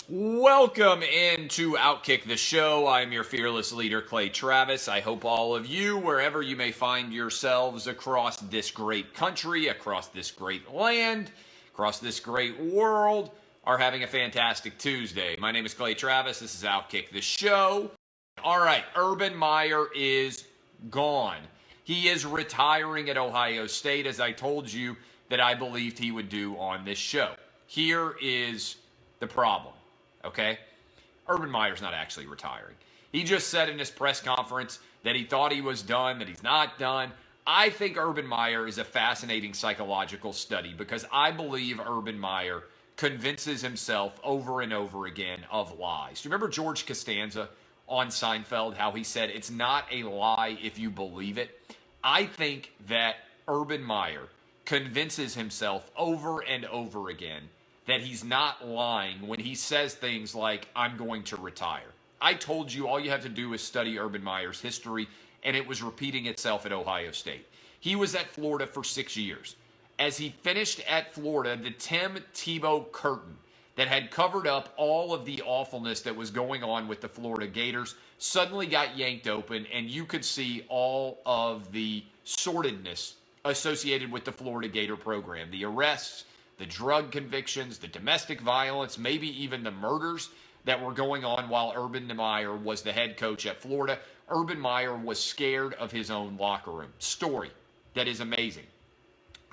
Welcome into OutKick the show. I'm your fearless leader, Clay Travis. I hope all of you, wherever you may find yourselves across this great country, across this great land, across this great world, are having a fantastic Tuesday. My name is Clay Travis. This is OutKick the show. All right, Urban Meyer is gone. He is retiring at Ohio State, as I told you that I believed he would do on this show. Here is the problem. Okay? Urban Meyer's not actually retiring. He just said in his press conference that he thought he was done, that he's not done. I think Urban Meyer is a fascinating psychological study because I believe Urban Meyer convinces himself over and over again of lies. Do you remember George Costanza on Seinfeld, how he said it's not a lie if you believe it? I think that Urban Meyer convinces himself over and over again that he's not lying when he says things like, I'm going to retire. I told you all you have to do is study Urban Meyer's history, and it was repeating itself at Ohio State. He was at Florida for 6 years. As he finished at Florida, the Tim Tebow curtain that had covered up all of the awfulness that was going on with the Florida Gators suddenly got yanked open, and you could see all of the sordidness associated with the Florida Gator program. The arrests, the drug convictions, the domestic violence, maybe even the murders that were going on while Urban Meyer was the head coach at Florida. Urban Meyer was scared of his own locker room. Story that is amazing.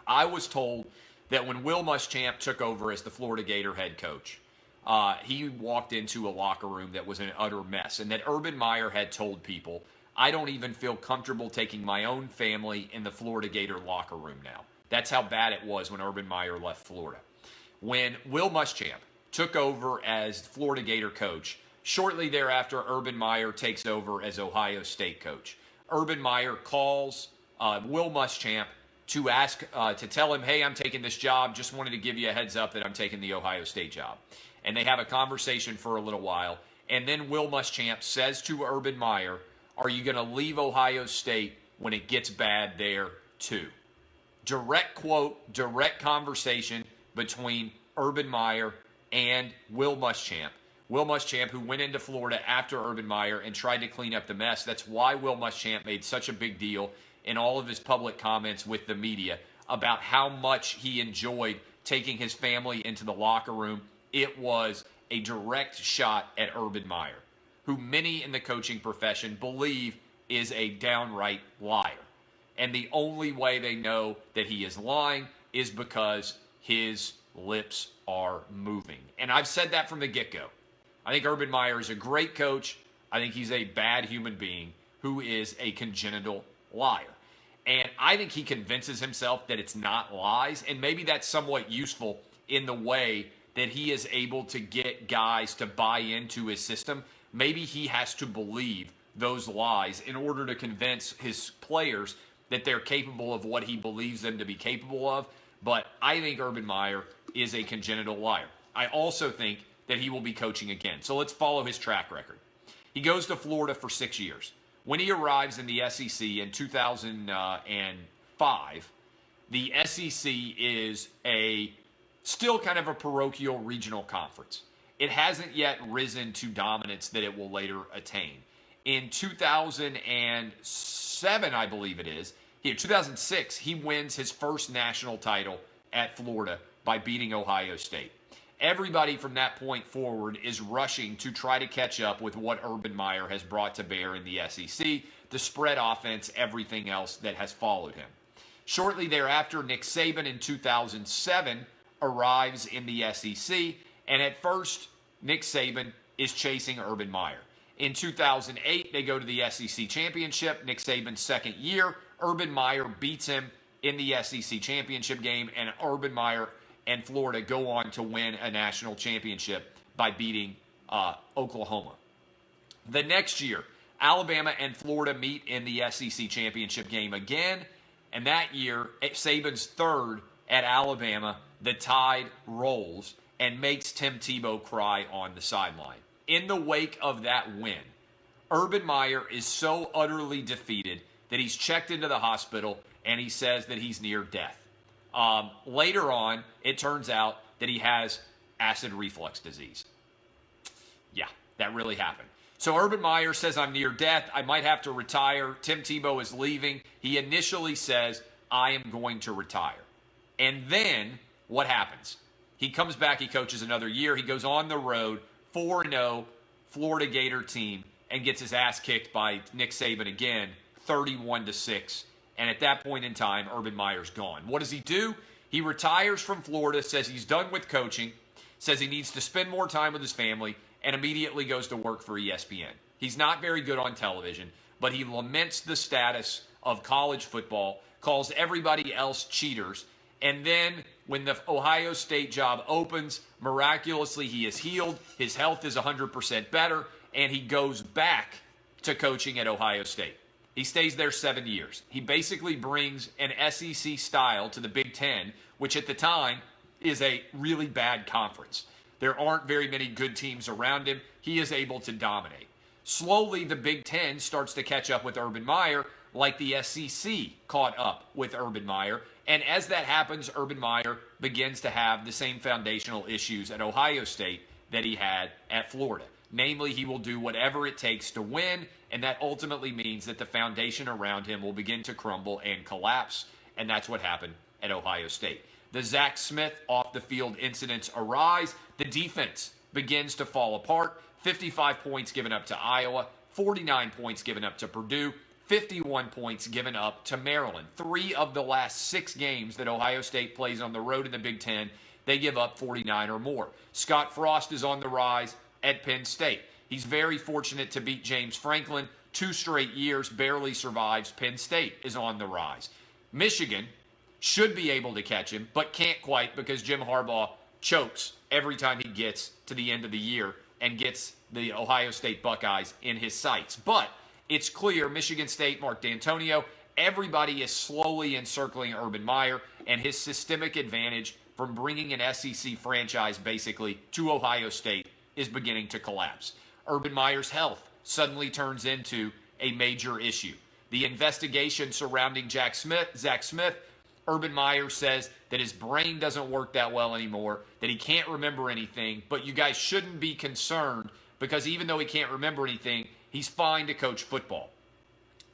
I was told that when Will Muschamp took over as the Florida Gator head coach, he walked into a locker room that was an utter mess, and that Urban Meyer had told people, I don't even feel comfortable taking my own family in the Florida Gator locker room now. That's how bad it was when Urban Meyer left Florida. When Will Muschamp took over as Florida Gator coach, shortly thereafter, Urban Meyer takes over as Ohio State coach. Urban Meyer calls Will Muschamp to tell him, hey, I'm taking this job. Just wanted to give you a heads up that I'm taking the Ohio State job. And they have a conversation for a little while. And then Will Muschamp says to Urban Meyer, are you going to leave Ohio State when it gets bad there too? Direct quote, direct conversation between Urban Meyer and Will Muschamp. Will Muschamp, who went into Florida after Urban Meyer and tried to clean up the mess. That's why Will Muschamp made such a big deal in all of his public comments with the media about how much he enjoyed taking his family into the locker room. It was a direct shot at Urban Meyer, who many in the coaching profession believe is a downright liar. And the only way they know that he is lying is because his lips are moving. And I've said that from the get-go. I think Urban Meyer is a great coach. I think he's a bad human being who is a congenital liar. And I think he convinces himself that it's not lies. And maybe that's somewhat useful in the way that he is able to get guys to buy into his system. Maybe he has to believe those lies in order to convince his players that they're capable of what he believes them to be capable of. But I think Urban Meyer is a congenital liar. I also think that he will be coaching again. So let's follow his track record. He goes to Florida for 6 years. When he arrives in the SEC in 2005, the SEC is still kind of a parochial regional conference. It hasn't yet risen to dominance that it will later attain. In 2007, I believe it is, 2006, he wins his first national title at Florida by beating Ohio State. Everybody from that point forward is rushing to try to catch up with what Urban Meyer has brought to bear in the SEC, the spread offense, everything else that has followed him. Shortly thereafter, Nick Saban in 2007 arrives in the SEC, and at first, Nick Saban is chasing Urban Meyer. In 2008, they go to the SEC championship. Nick Saban's second year, Urban Meyer beats him in the SEC championship game, and Urban Meyer and Florida go on to win a national championship by beating Oklahoma. The next year, Alabama and Florida meet in the SEC championship game again, and that year, Saban's third at Alabama, the tide rolls and makes Tim Tebow cry on the sideline. In the wake of that win, Urban Meyer is so utterly defeated that he's checked into the hospital and he says that he's near death. Later on, it turns out that he has acid reflux disease. Yeah, that really happened. So Urban Meyer says, I'm near death. I might have to retire. Tim Tebow is leaving. He initially says, I am going to retire. And then what happens? He comes back. He coaches another year. He goes on the road, 4-0, Florida Gator team, and gets his ass kicked by Nick Saban again, 31-6. And at that point in time, Urban Meyer's gone. What does he do? He retires from Florida, says he's done with coaching, says he needs to spend more time with his family, and immediately goes to work for ESPN. He's not very good on television, but he laments the status of college football, calls everybody else cheaters, and then when the Ohio State job opens, miraculously he is healed, his health is 100% better, and he goes back to coaching at Ohio State. He stays there 7 years. He basically brings an SEC style to the Big Ten, which at the time is a really bad conference. There aren't very many good teams around him. He is able to dominate. Slowly, the Big Ten starts to catch up with Urban Meyer, like the SEC caught up with Urban Meyer. And as that happens, Urban Meyer begins to have the same foundational issues at Ohio State that he had at Florida. Namely, he will do whatever it takes to win, and that ultimately means that the foundation around him will begin to crumble and collapse, and that's what happened at Ohio State. The Zach Smith off-the-field incidents arise. The defense begins to fall apart. 55 points given up to Iowa, 49 points given up to Purdue, 51 points given up to Maryland. 3 of the last 6 games that Ohio State plays on the road in the Big Ten, they give up 49 or more. Scott Frost is on the rise at Penn State. He's very fortunate to beat James Franklin. 2 straight years, barely survives. Penn State is on the rise. Michigan should be able to catch him, but can't quite because Jim Harbaugh chokes every time he gets to the end of the year and gets the Ohio State Buckeyes in his sights. But it's clear Michigan State, Mark D'Antonio, everybody is slowly encircling Urban Meyer, and his systemic advantage from bringing an SEC franchise basically to Ohio State is beginning to collapse. Urban Meyer's health suddenly turns into a major issue. The investigation surrounding Zach Smith, Urban Meyer says that his brain doesn't work that well anymore, that he can't remember anything, but you guys shouldn't be concerned because even though he can't remember anything, he's fine to coach football.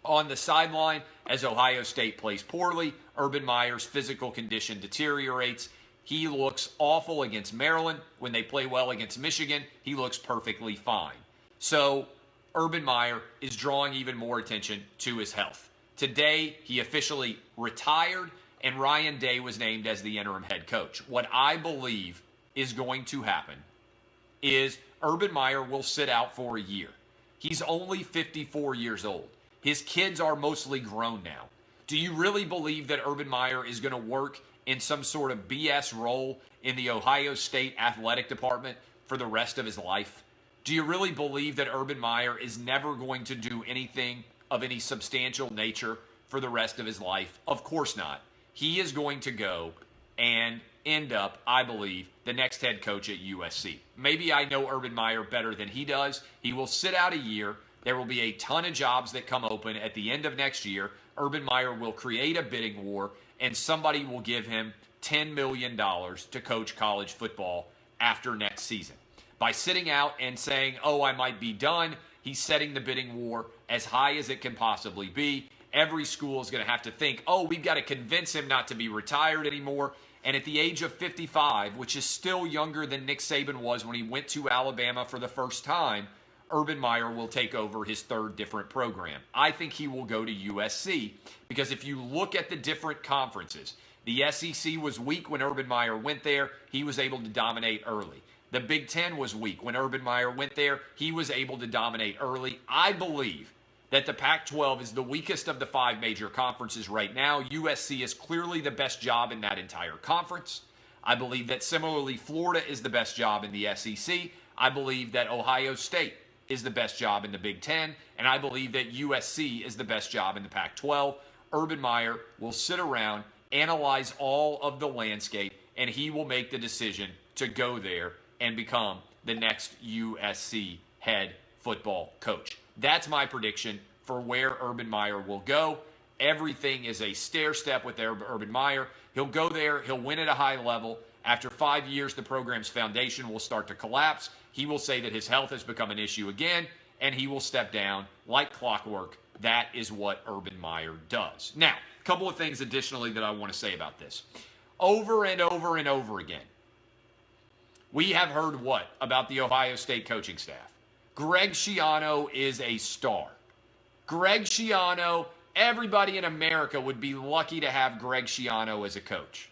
On the sideline, as Ohio State plays poorly, Urban Meyer's physical condition deteriorates. He looks awful against Maryland. When they play well against Michigan, he looks perfectly fine. So Urban Meyer is drawing even more attention to his health. Today, he officially retired, and Ryan Day was named as the interim head coach. What I believe is going to happen is Urban Meyer will sit out for a year. He's only 54 years old. His kids are mostly grown now. Do you really believe that Urban Meyer is going to work in some sort of BS role in the Ohio State athletic department for the rest of his life? Do you really believe that Urban Meyer is never going to do anything of any substantial nature for the rest of his life? Of course not. He is going to go and end up, I believe, the next head coach at USC. Maybe I know Urban Meyer better than he does. He will sit out a year. There will be a ton of jobs that come open at the end of next year. Urban Meyer will create a bidding war, and somebody will give him $10 million to coach college football after next season. By sitting out and saying, oh, I might be done, he's setting the bidding war as high as it can possibly be. Every school is going to have to think, oh, we've got to convince him not to be retired anymore. And at the age of 55, which is still younger than Nick Saban was when he went to Alabama for the first time, Urban Meyer will take over his 3rd different program. I think he will go to USC because if you look at the different conferences, the SEC was weak when Urban Meyer went there. He was able to dominate early. The Big Ten was weak when Urban Meyer went there. He was able to dominate early. I believe that the Pac-12 is the weakest of the 5 major conferences right now. USC is clearly the best job in that entire conference. I believe that similarly, Florida is the best job in the SEC. I believe that Ohio State is the best job in the Big Ten, and I believe that USC is the best job in the Pac-12. Urban Meyer will sit around, analyze all of the landscape, and he will make the decision to go there and become the next USC head football coach. That's my prediction for where Urban Meyer will go. Everything is a stair step with Urban Meyer. He'll go there. He'll win at a high level. After 5 years, the program's foundation will start to collapse. he will say that his health has become an issue again, and he will step down like clockwork. That is what Urban Meyer does. Now, a couple of things additionally that I want to say about this. Over and over and over again, we have heard what about the Ohio State coaching staff? Greg Schiano is a star. Greg Schiano, everybody in America would be lucky to have Greg Schiano as a coach.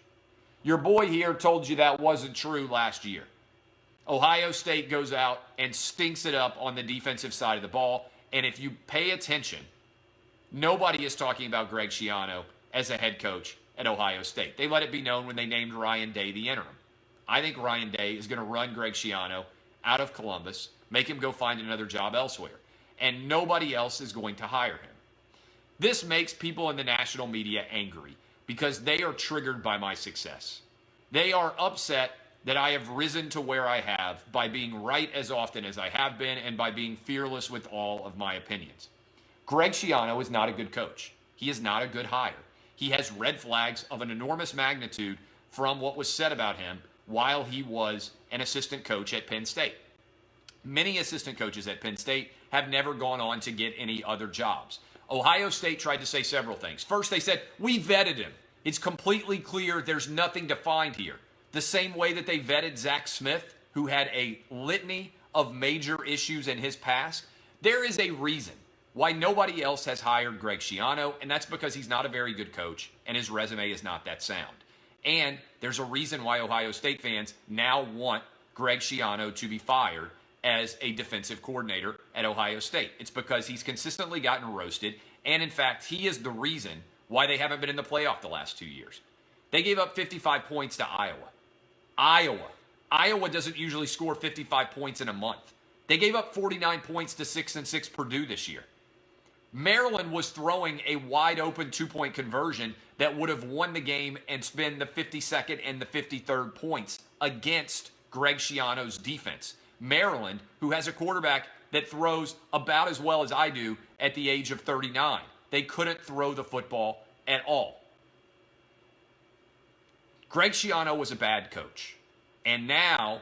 Your boy here told you that wasn't true last year. Ohio State goes out and stinks it up on the defensive side of the ball. And if you pay attention, nobody is talking about Greg Schiano as a head coach at Ohio State. They let it be known when they named Ryan Day the interim. I think Ryan Day is going to run Greg Schiano out of Columbus, make him go find another job elsewhere. And nobody else is going to hire him. This makes people in the national media angry because they are triggered by my success. They are upset that I have risen to where I have by being right as often as I have been and by being fearless with all of my opinions. Greg Schiano is not a good coach. He is not a good hire. He has red flags of an enormous magnitude from what was said about him while he was an assistant coach at Penn State. Many assistant coaches at Penn State have never gone on to get any other jobs. Ohio State tried to say several things. First, they said, we vetted him. It's completely clear there's nothing to find here. The same way that they vetted Zach Smith, who had a litany of major issues in his past. There is a reason why nobody else has hired Greg Schiano, and that's because he's not a very good coach, and his resume is not that sound. And there's a reason why Ohio State fans now want Greg Schiano to be fired as a defensive coordinator at Ohio State. It's because he's consistently gotten roasted, and in fact, he is the reason why they haven't been in the playoff the last 2 years. They gave up 55 points to Iowa. Iowa doesn't usually score 55 points in a month. They gave up 49 points to 6-6 Purdue this year. Maryland was throwing a wide open 2-point conversion that would have won the game and spent the 52nd and the 53rd points against Greg Schiano's defense. Maryland, who has a quarterback that throws about as well as I do at the age of 39. They couldn't throw the football at all. Greg Schiano was a bad coach. And now,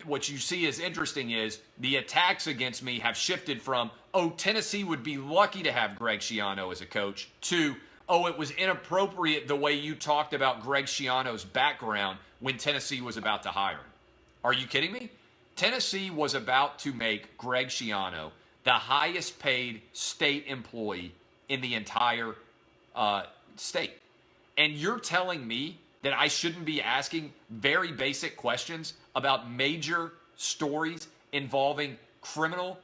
what you see is interesting is the attacks against me have shifted from, oh, Tennessee would be lucky to have Greg Schiano as a coach, to, oh, it was inappropriate the way you talked about Greg Schiano's background when Tennessee was about to hire him. Are you kidding me? Tennessee was about to make Greg Schiano the highest paid state employee in the entire state. And you're telling me that I shouldn't be asking very basic questions about major stories involving criminal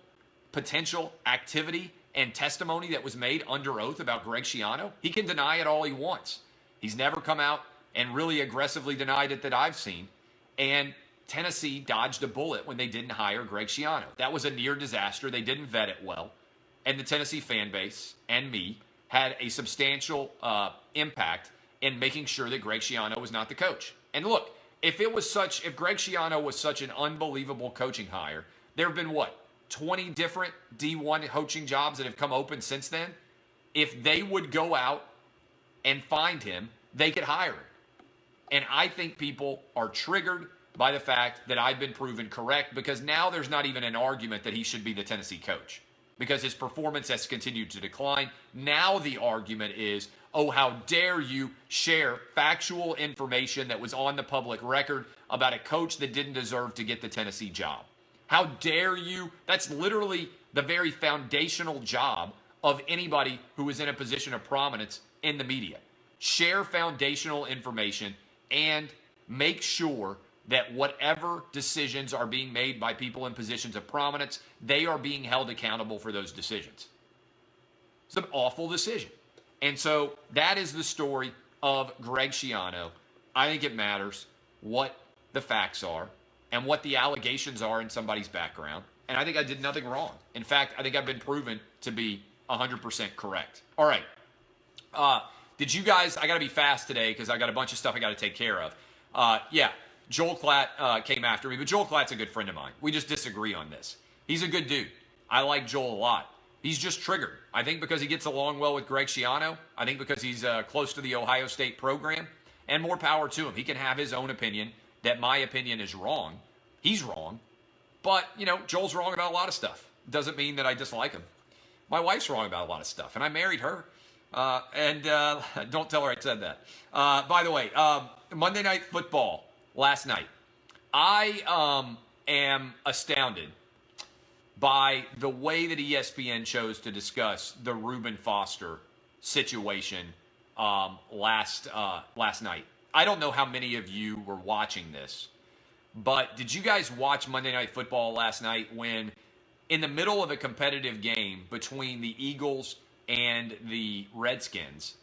potential activity and testimony that was made under oath about Greg Schiano? He can deny it all he wants. He's never come out and really aggressively denied it that I've seen. And Tennessee dodged a bullet when they didn't hire Greg Schiano. That was a near disaster. They didn't vet it well. And the Tennessee fan base and me had a substantial impact in making sure that Greg Schiano was not the coach. And look, if Greg Schiano was such an unbelievable coaching hire, there have been 20 different D1 coaching jobs that have come open since then? If they would go out and find him, they could hire him. And I think people are triggered by the fact that I've been proven correct, because now there's not even an argument that he should be the Tennessee coach because his performance has continued to decline. Now the argument is, oh, how dare you share factual information that was on the public record about a coach that didn't deserve to get the Tennessee job. How dare you? That's literally the very foundational job of anybody who is in a position of prominence in the media. Share foundational information and make sure that whatever decisions are being made by people in positions of prominence, they are being held accountable for those decisions. It's an awful decision. And so that is the story of Greg Schiano. I think it matters what the facts are and what the allegations are in somebody's background. And I think I did nothing wrong. In fact, I think I've been proven to be 100% correct. All right. Did you guys, I got to be fast today because I got a bunch of stuff I got to take care of. Joel Klatt came after me, but Joel Klatt's a good friend of mine. We just disagree on this. He's a good dude. I like Joel a lot. He's just triggered. I think because he gets along well with Greg Schiano. I think because he's close to the Ohio State program. And more power to him. He can have his own opinion that my opinion is wrong. He's wrong. But, Joel's wrong about a lot of stuff. Doesn't mean that I dislike him. My wife's wrong about a lot of stuff, and I married her. Don't tell her I said that. By the way, Monday Night Football last night. I am astounded by the way that ESPN chose to discuss the Reuben Foster situation last night. I don't know how many of you were watching this, but did you guys watch Monday Night Football last night when, in the middle of a competitive game between the Eagles and the Redskins,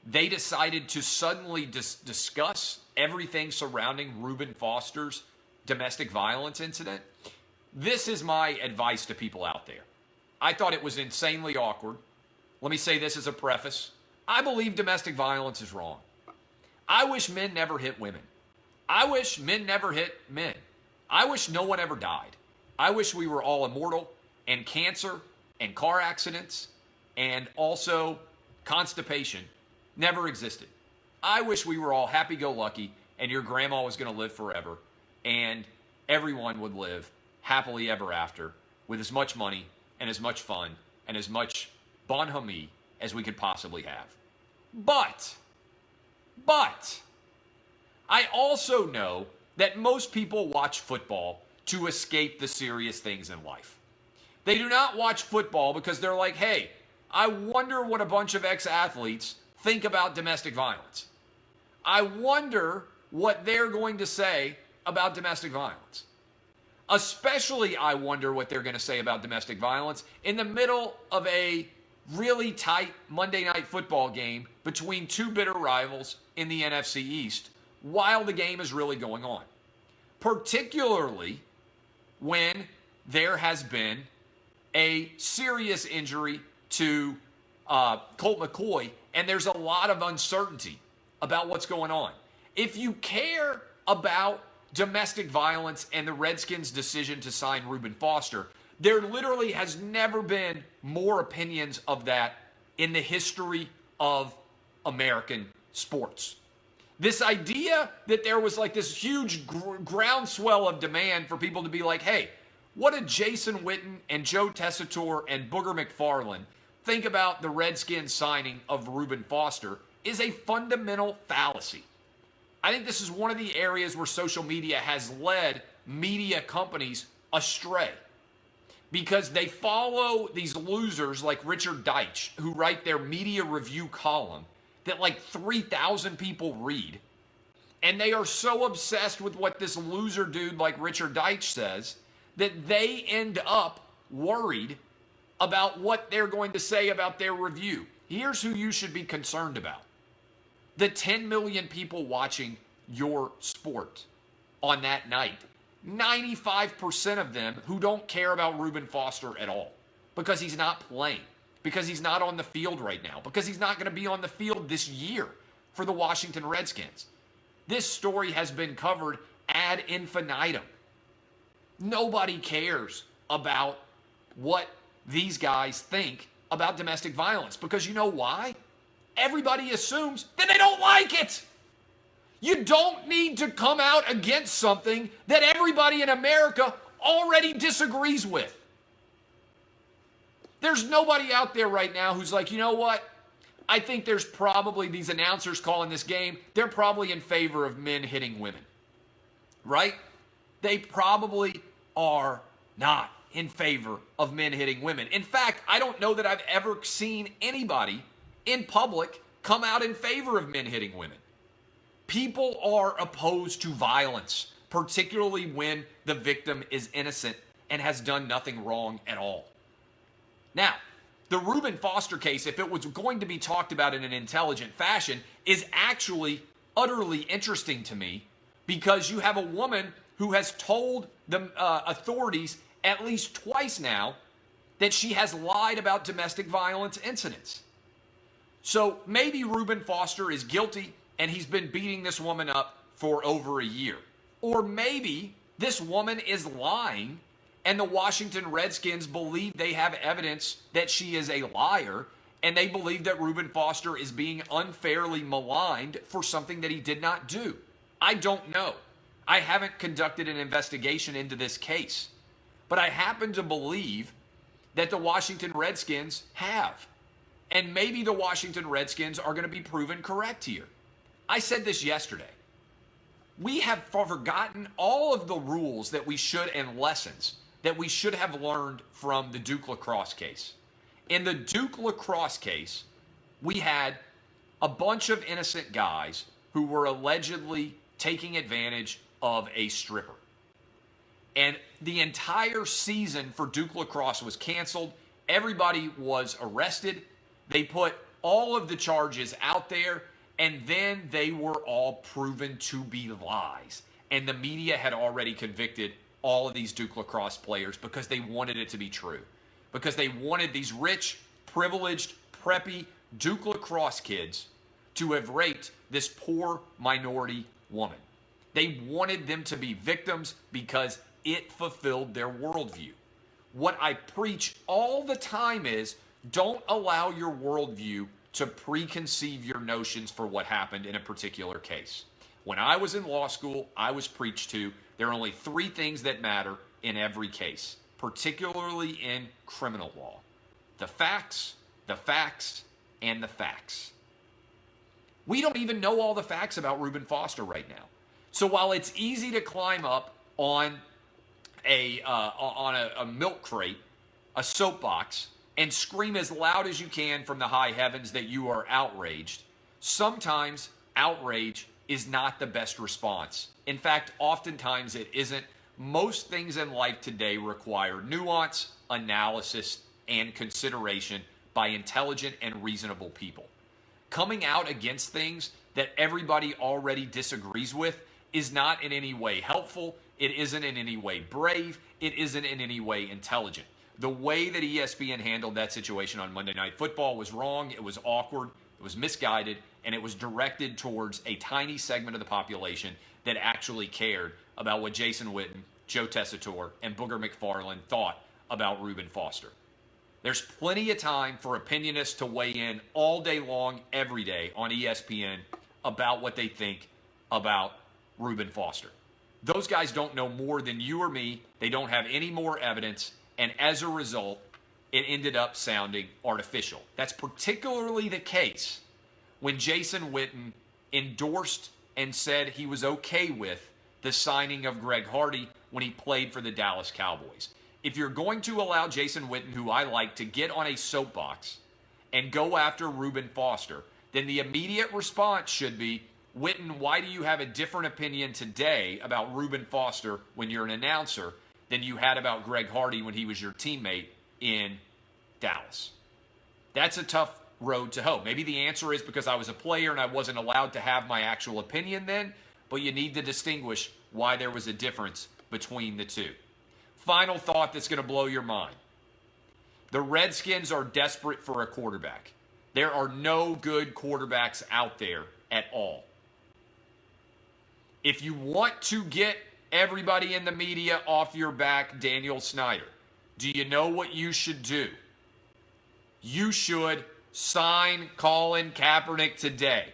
they decided to suddenly discuss everything surrounding Reuben Foster's domestic violence incident? This is my advice to people out there. I thought it was insanely awkward. Let me say this as a preface. I believe domestic violence is wrong. I wish men never hit women. I wish men never hit men. I wish no one ever died. I wish we were all immortal, and cancer and car accidents and also constipation never existed. I wish we were all happy-go-lucky and your grandma was going to live forever and everyone would live happily ever after with as much money and as much fun and as much bonhomie as we could possibly have. But I also know that most people watch football to escape the serious things in life. They do not watch football because they're like, hey, I wonder what a bunch of ex-athletes think about domestic violence. I wonder what they're going to say about domestic violence. Especially, I wonder what they're going to say about domestic violence in the middle of a really tight Monday Night Football game between two bitter rivals in the NFC East while the game is really going on. Particularly when there has been a serious injury to Colt McCoy, and there's a lot of uncertainty about what's going on. If you care about domestic violence and the Redskins' decision to sign Reuben Foster, there literally has never been more opinions of that in the history of American sports. This idea that there was like this huge groundswell of demand for people to be like, hey, what did Jason Witten and Joe Tessitore and Booger McFarland think about the Redskins signing of Reuben Foster is a fundamental fallacy. I think this is one of the areas where social media has led media companies astray because they follow these losers like Richard Deitch who write their media review column that like 3,000 people read. And they are so obsessed with what this loser dude like Richard Deitch says that they end up worried about what they're going to say about their review. Here's who you should be concerned about. The 10 million people watching your sport on that night. 95% of them who don't care about Reuben Foster at all because he's not playing, because he's not on the field right now, because he's not going to be on the field this year for the Washington Redskins. This story has been covered ad infinitum. Nobody cares about what these guys think about domestic violence because you know why? Everybody assumes that they don't like it. You don't need to come out against something that everybody in America already disagrees with. There's nobody out there right now who's like, you know what? I think there's probably these announcers calling this game, they're probably in favor of men hitting women. Right? They probably are not in favor of men hitting women. In fact, I don't know that I've ever seen anybody in public come out in favor of men hitting women. People are opposed to violence, particularly when the victim is innocent and has done nothing wrong at all. Now, the Reuben Foster case, if it was going to be talked about in an intelligent fashion, is actually utterly interesting to me because you have a woman who has told the authorities at least twice now that she has lied about domestic violence incidents. So maybe Reuben Foster is guilty and he's been beating this woman up for over a year. Or maybe this woman is lying and the Washington Redskins believe they have evidence that she is a liar and they believe that Reuben Foster is being unfairly maligned for something that he did not do. I don't know. I haven't conducted an investigation into this case. but I happen to believe that the Washington Redskins have. And maybe the Washington Redskins are going to be proven correct here. I said this yesterday. We have forgotten all of the rules that we should and lessons that we should have learned from the Duke lacrosse case. In the Duke lacrosse case, we had a bunch of innocent guys who were allegedly taking advantage of a stripper. And the entire season for Duke lacrosse was canceled. Everybody was arrested. They put all of the charges out there, and then they were all proven to be lies. And the media had already convicted all of these Duke lacrosse players because they wanted it to be true. Because they wanted these rich, privileged, preppy Duke lacrosse kids to have raped this poor minority woman. They wanted them to be victims because it fulfilled their worldview. What I preach all the time is don't allow your worldview to preconceive your notions for what happened in a particular case. When I was in law school, I was preached to there are only 3 things that matter in every case, particularly in criminal law. The facts, and the facts. We don't even know all the facts about Reuben Foster right now. So while it's easy to climb up on a milk crate, a soapbox, and scream as loud as you can from the high heavens that you are outraged, sometimes outrage is not the best response. In fact, oftentimes it isn't. Most things in life today require nuance, analysis, and consideration by intelligent and reasonable people. Coming out against things that everybody already disagrees with is not in any way helpful. It isn't in any way brave. It isn't in any way intelligent. The way that ESPN handled that situation on Monday Night Football was wrong. It was awkward. It was misguided. And it was directed towards a tiny segment of the population that actually cared about what Jason Witten, Joe Tessitore, and Booger McFarland thought about Reuben Foster. There's plenty of time for opinionists to weigh in all day long, every day on ESPN about what they think about Reuben Foster. Those guys don't know more than you or me. They don't have any more evidence. And as a result, it ended up sounding artificial. That's particularly the case when Jason Witten endorsed and said he was okay with the signing of Greg Hardy when he played for the Dallas Cowboys. If you're going to allow Jason Witten, who I like, to get on a soapbox and go after Reuben Foster, then the immediate response should be, Witten, why do you have a different opinion today about Reuben Foster when you're an announcer than you had about Greg Hardy when he was your teammate in Dallas? That's a tough road to hoe. Maybe the answer is because I was a player and I wasn't allowed to have my actual opinion then, but you need to distinguish why there was a difference between the two. Final thought that's going to blow your mind. The Redskins are desperate for a quarterback. There are no good quarterbacks out there at all. If you want to get everybody in the media off your back, Daniel Snyder, do you know what you should do? You should sign Colin Kaepernick today.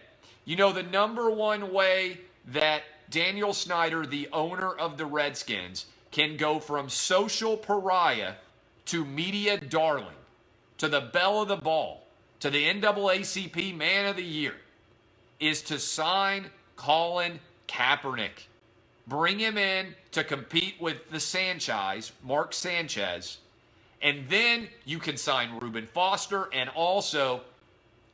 You know, the number one way that Daniel Snyder, the owner of the Redskins, can go from social pariah to media darling, to the belle of the ball, to the NAACP Man of the Year, is to sign Colin Kaepernick. Bring him in to compete with the Sanchez, Mark Sanchez, and then you can sign Reuben Foster, and also,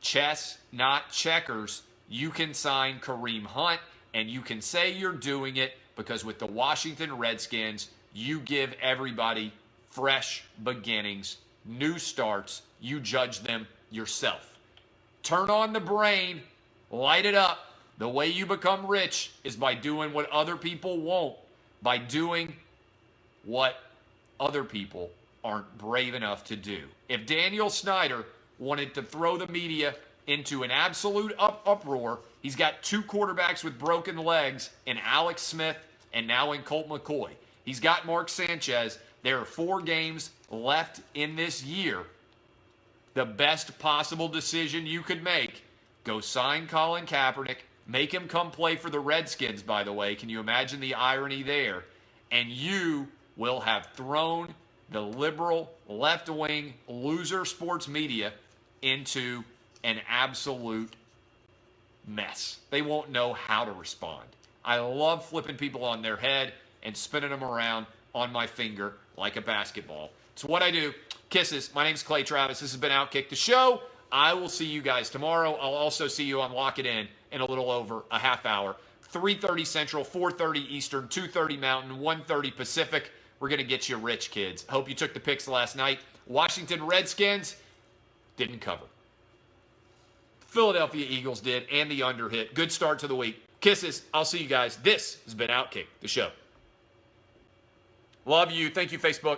chess, not checkers, you can sign Kareem Hunt, and you can say you're doing it because with the Washington Redskins, you give everybody fresh beginnings, new starts. You judge them yourself. Turn on the brain, light it up. The way you become rich is by doing what other people won't, by doing what other people aren't brave enough to do. If Daniel Snyder wanted to throw the media into an absolute uproar, he's got 2 quarterbacks with broken legs in Alex Smith and now in Colt McCoy. He's got Mark Sanchez. There are 4 games left in this year. The best possible decision you could make, go sign Colin Kaepernick, make him come play for the Redskins, by the way. Can you imagine the irony there? And you will have thrown the liberal, left-wing, loser sports media into an absolute mess. They won't know how to respond. I love flipping people on their head and spinning them around on my finger like a basketball. It's what I do. Kisses. My name's Clay Travis. This has been OutKick the show. I will see you guys tomorrow. I'll also see you on Lock It In a little over a half hour. 3:30 Central, 4:30 Eastern, 2:30 Mountain, 1:30 Pacific. We're going to get you rich, kids. Hope you took the picks last night. Washington Redskins didn't cover. Philadelphia Eagles did, and the under hit. Good start to the week. Kisses. I'll see you guys. This has been OutKick the show. Love you. Thank you, Facebook.